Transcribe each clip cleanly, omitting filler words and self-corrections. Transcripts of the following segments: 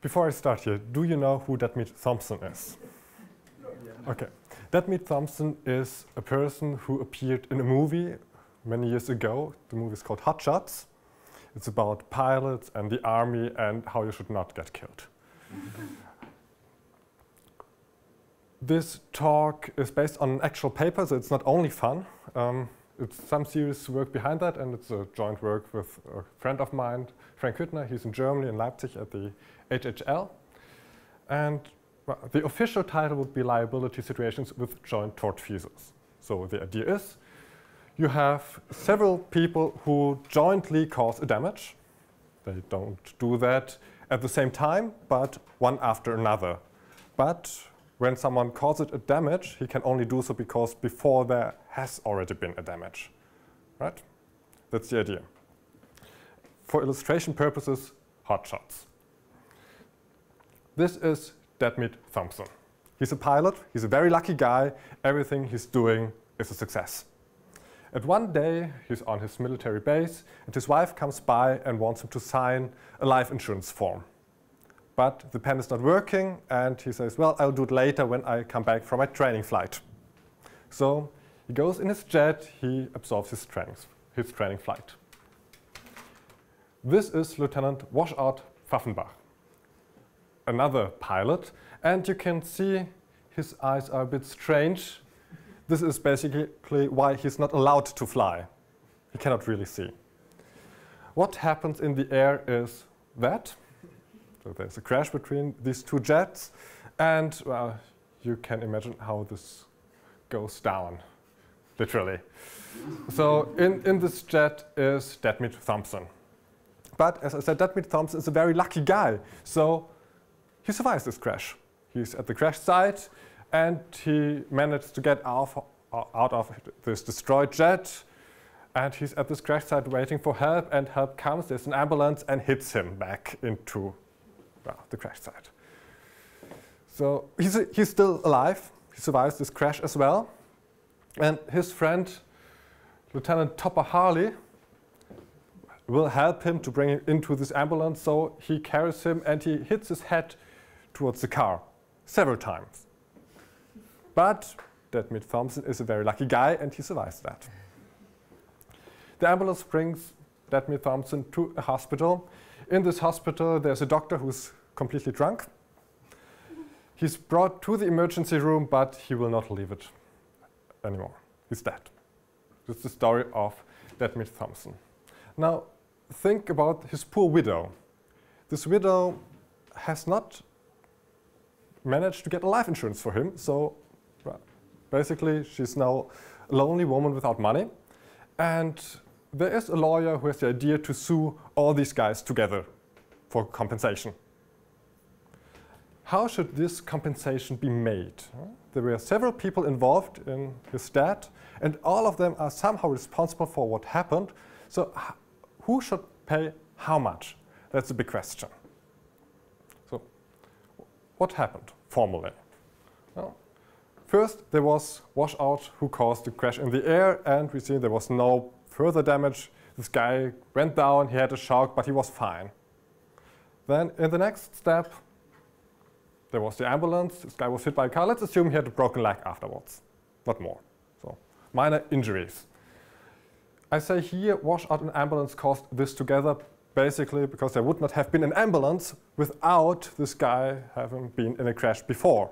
Before I start here, do you know who Dominik Thompson is? Yeah. Okay. Dominik Thompson is a person who appeared in a movie many years ago. The movie is called Hot Shots. It's about pilots and the army and how you should not get killed. This talk is based on an actual paper, so it's not only fun. It's some serious work behind that, and it's a joint work with a friend of mine, Frank Hüttner. He's in Germany, in Leipzig, at the HHL. And well, the official title would be Liability Situations with Joint Tortfeasors. So the idea is you have several people who jointly cause a damage. They don't do that at the same time, but one after another. But when someone causes a damage, he can only do so because before there has already been a damage, right? That's the idea. For illustration purposes, hot shots. This is Dominik Thompson. He's a pilot, he's a very lucky guy, everything he's doing is a success. And one day, he's on his military base, and his wife comes by and wants him to sign a life insurance form. But the pen is not working, and he says, well, I'll do it later when I come back from my training flight. So he goes in his jet, he absorbs his training flight. This is Lieutenant Washout Pfaffenbach, another pilot, and you can see his eyes are a bit strange. This is basically why he's not allowed to fly. He cannot really see. What happens in the air is that. So there's a crash between these two jets, and well, you can imagine how this goes down, literally. So in this jet is Dominik Thompson. But as I said, Dominik Thompson is a very lucky guy, so he survives this crash. He's at the crash site, and he managed to get out of this destroyed jet, and he's at this crash site waiting for help, and help comes. There's an ambulance and hits him back into the crash site. So he's still alive. He survives this crash as well. And his friend, Lieutenant Topper Harley, will help him to bring him into this ambulance. So he carries him and he hits his head towards the car several times. But Dominik Thompson is a very lucky guy and he survives that. The ambulance brings Dominik Thompson to a hospital. In this hospital, there's a doctor who's completely drunk. He's brought to the emergency room, but he will not leave it anymore. He's dead. This is the story of Dominik Thompson. Now, think about his poor widow. This widow has not managed to get a life insurance for him, so well, basically she's now a lonely woman without money. And there is a lawyer who has the idea to sue all these guys together for compensation. How should this compensation be made? There were several people involved in his death, and all of them are somehow responsible for what happened. So who should pay how much? That's a big question. So what happened formally? Well, first, there was Washout who caused the crash in the air, and we see there was no further damage. This guy went down, he had a shock, but he was fine. Then in the next step, there was the ambulance. This guy was hit by a car. Let's assume he had a broken leg afterwards, not more. So minor injuries. I say here, Washout and ambulance caused this together, basically because there would not have been an ambulance without this guy having been in a crash before.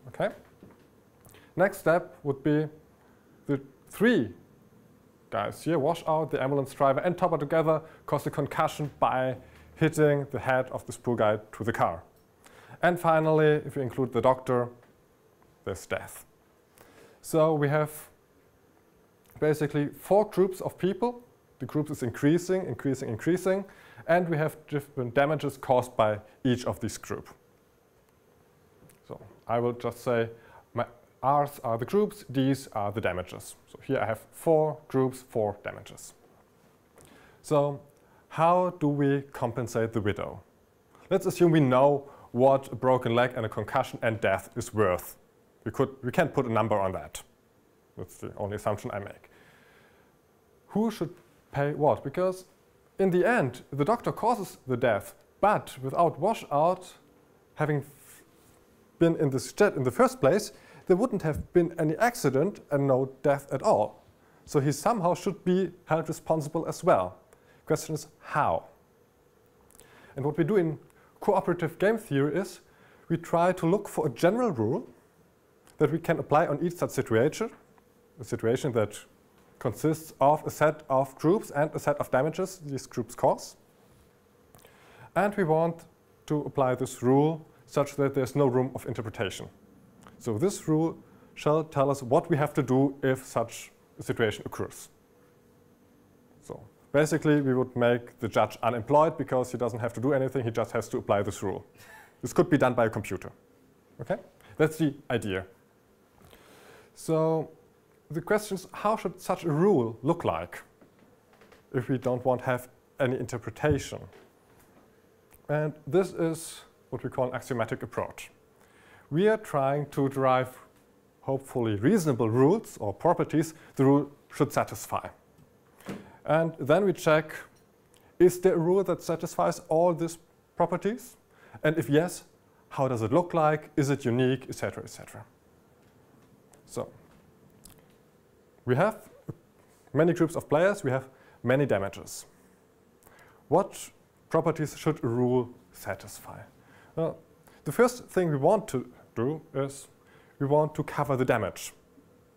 Okay? Next step would be the three guys here, Washout, the ambulance driver, and Topper together caused a concussion by hitting the head of this poor guy to the car. And finally, if you include the doctor, there's death. So we have basically 4 groups of people. The group is increasing, and we have different damages caused by each of these groups. So I will just say my R's are the groups, D's are the damages. So here I have 4 groups, 4 damages. So how do we compensate the widow? Let's assume we know what a broken leg and a concussion and death is worth. We can't put a number on that. That's the only assumption I make. Who should pay what? Because in the end, the doctor causes the death, But without washout having been in this jet in the first place, there wouldn't have been any accident and no death at all. So he somehow should be held responsible as well. Question is how? And what we do in cooperative game theory is we try to look for a general rule that we can apply on each such situation, a situation that consists of a set of groups and a set of damages these groups cause. And we want to apply this rule such that there's no room of interpretation. So this rule shall tell us what we have to do if such a situation occurs. So basically, we would make the judge unemployed because he doesn't have to do anything, he just has to apply this rule. This could be done by a computer. Okay? That's the idea. So the question is, how should such a rule look like if we don't want to have any interpretation? And this is what we call an axiomatic approach. We are trying to derive hopefully reasonable rules or properties the rule should satisfy. And then we check, is there a rule that satisfies all these properties? And if yes, how does it look like? Is it unique, etc., etc.? So we have many groups of players, we have many damages. What properties should a rule satisfy? Well, the first thing we want to do is we want to cover the damage.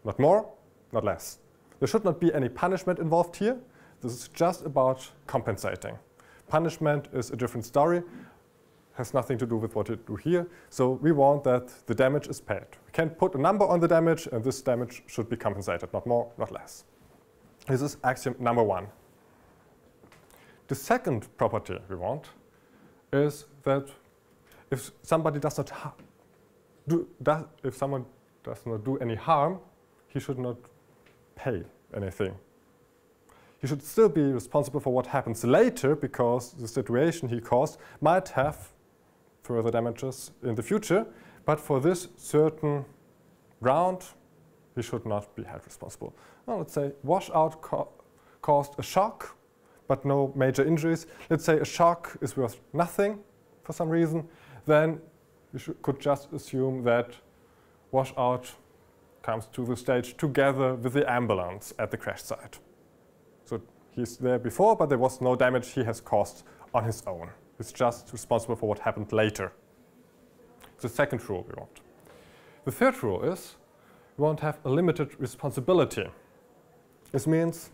Not more, not less. There should not be any punishment involved here. This is just about compensating. Punishment is a different story, has nothing to do with what you do here. So we want that the damage is paid. We can put a number on the damage, and this damage should be compensated, not more, not less. This is axiom number one. The second property we want is that if somebody does not do any harm, he should not pay anything. He should still be responsible for what happens later because the situation he caused might have further damages in the future, but for this certain round, he should not be held responsible. Well, let's say washout caused a shock, but no major injuries. Let's say a shock is worth nothing for some reason, then you could just assume that washout comes to the stage together with the ambulance at the crash site. So he's there before, but there was no damage he has caused on his own. He's just responsible for what happened later. It's the second rule we want. The third rule is we want to have a limited responsibility. This means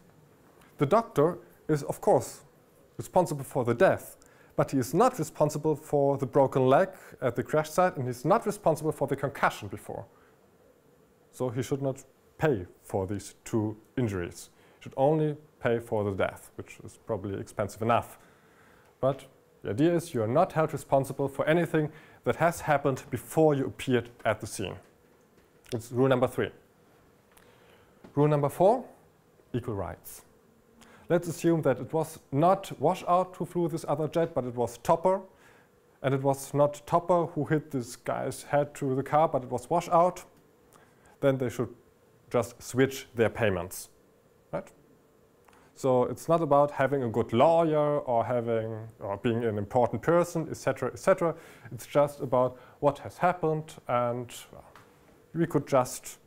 the doctor is, of course, responsible for the death, but he is not responsible for the broken leg at the crash site, and he's not responsible for the concussion before. So he should not pay for these two injuries. He should only pay for the death, which is probably expensive enough. But the idea is you are not held responsible for anything that has happened before you appeared at the scene. It's rule number 3. Rule number 4, equal rights. Let's assume that it was not washout who flew this other jet, but it was Topper. And it was not Topper who hit this guy's head to the car, but it was washout. Then they should just switch their payments, right? So it's not about having a good lawyer or being an important person, etc., etc. It's just about what has happened, and well, we could just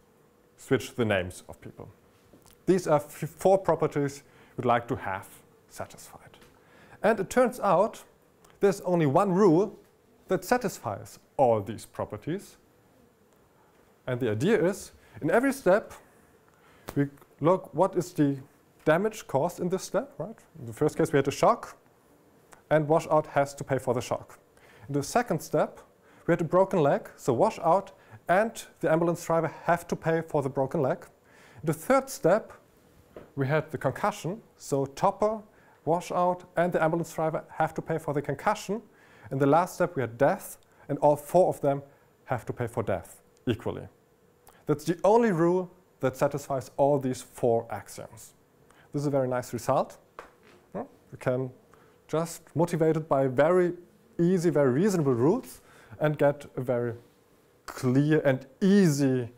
switch the names of people. These are 4 properties we'd like to have satisfied. And it turns out there's only one rule that satisfies all these properties. And the idea is, in every step, we look what is the damage caused in this step, right? In the first case, we had a shock, and washout has to pay for the shock. In the second step, we had a broken leg, so washout and the ambulance driver have to pay for the broken leg. In the third step, we had the concussion, so Topper, washout, and the ambulance driver have to pay for the concussion. In the last step, we had death, and all 4 of them have to pay for death equally. That's the only rule that satisfies all these 4 axioms. This is a very nice result. You can just motivate it by very easy, very reasonable rules and get a very clear and easy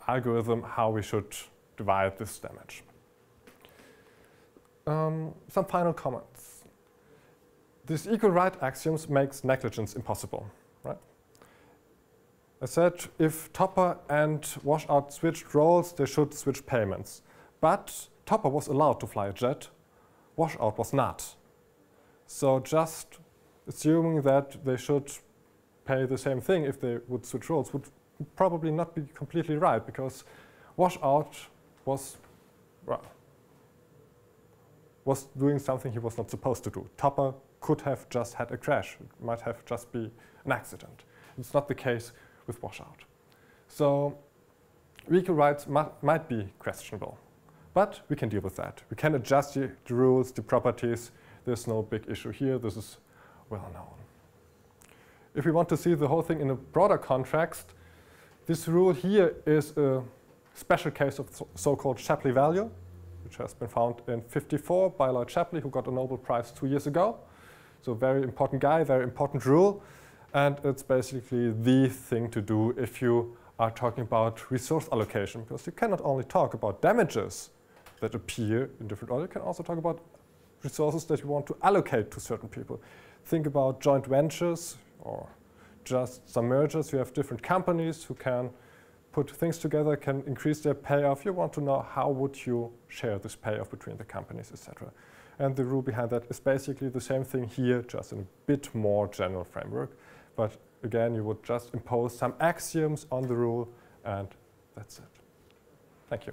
algorithm how we should divide this damage. Some final comments. This equal right axioms makes negligence impossible, right? I said if Topper and Washout switched roles, they should switch payments. But Topper was allowed to fly a jet, Washout was not. So just assuming that they should pay the same thing if they would switch roles would probably not be completely right, because Washout was, well, was doing something he was not supposed to do. Topper could have just had a crash. It might have just been an accident. It's not the case with Washout. So equal rights might be questionable, but we can deal with that. We can adjust the rules, the properties. There's no big issue here. This is well known. If we want to see the whole thing in a broader context, this rule here is a special case of so-called Shapley value, which has been found in 1954 by Lloyd Shapley, who got a Nobel Prize 2 years ago. So very important guy, very important rule. And it's basically the thing to do if you are talking about resource allocation, because you cannot only talk about damages that appear in different order, you can also talk about resources that you want to allocate to certain people. Think about joint ventures or just some mergers. You have different companies who can put things together, can increase their payoff. You want to know how would you share this payoff between the companies, etc. And the rule behind that is basically the same thing here, just in a bit more general framework. But again, you would just impose some axioms on the rule, and that's it. Thank you.